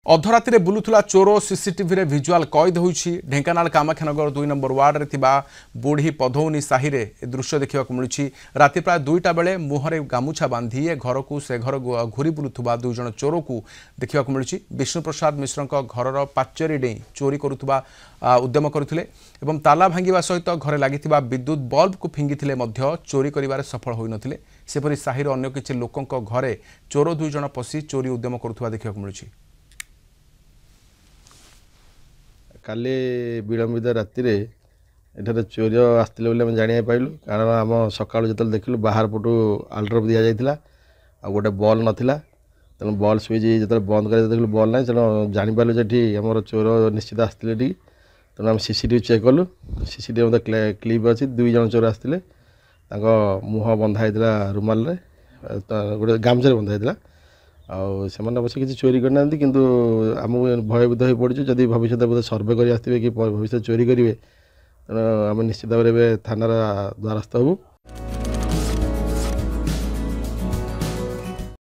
ଅଧରାତିରେ ବୁଲୁଥିଲା ଚୋର ସିସିଟିଭିରେ ଭିଜୁଆଲ କଏଦ ହୋଇଛି। ଢେଙ୍କାନାଳ କାମାକ୍ଷାନଗର 2 ନମ୍ବର ୱାର୍ଡରେ ଥିବା ବୁଢ଼ୀ ପଧୌନି ସାହିରେ ଏ ଦୃଶ୍ୟ ଦେଖିବାକୁ ମିଳୁଛି। ରାତି ପ୍ରାୟ 2ଟା ବେଳେ ମୁହଁରେ ଗାମୁଛା ବାନ୍ଧି ଏ ଘରକୁ ସେ ଘର ଘୁରି ବୁଲୁଥିବା 2 ଜଣ ଚୋରକୁ ଦେଖିବାକୁ ମିଳୁଛି। ବିଷ୍ଣୁପ୍ରସାଦ ମିଶ୍ରଙ୍କ ଘରର ପାଚେରୀ ଡେଇଁ ଚୋରି କରୁଥିବା ଉଦ୍ୟମ କରୁଥିଲେ ଏବଂ ତାଲା ଭାଙ୍ଗିବା ସହିତ ଘରେ ଲାଗିଥିବା ବିଦ୍ୟୁତ ବଲ୍ବକୁ ଫିଙ୍ଗିଥିଲେ ମଧ୍ୟ ଚୋରି କରିବାରେ ସଫଳ ହୋଇନଥିଲେ। ସେପରି ସାହିର ଅନ୍ୟ କିଛି ଲୋକଙ୍କ ଘରେ ଚୋର 2 ଜଣ ପଶି ଚୋରି ଉଦ୍ୟମ କରୁଥିବା ଦେଖିବାକୁ ମିଳୁଛି। काली विलंबित राति एठार चोर आसते बोली जाना पाइलु कारण आम सका जो देखिलु बाहर पटू आल्ट्रप दि जाता आ गोटे बल नाला तेणु बल स्विच जो बंद कर देखिलु बल ना तेणु जापारू जे आम चोर निश्चित आसते तेणु आम सीसीटीवी चेक कलु सीसीटीवी मत क्लिप अच्छी 2 जन चोर आसते मुह बंधा होता रुमाल गोटे गामछा बंधा होता बस किसी चोरी करना किंतु आमको भयभीत हो पड़ू जदि भविष्य बोधे सर्वे कर भविष्य चोरी करेंगे तेणु आम निश्चित भाव थानार द्वारस्थ हबू।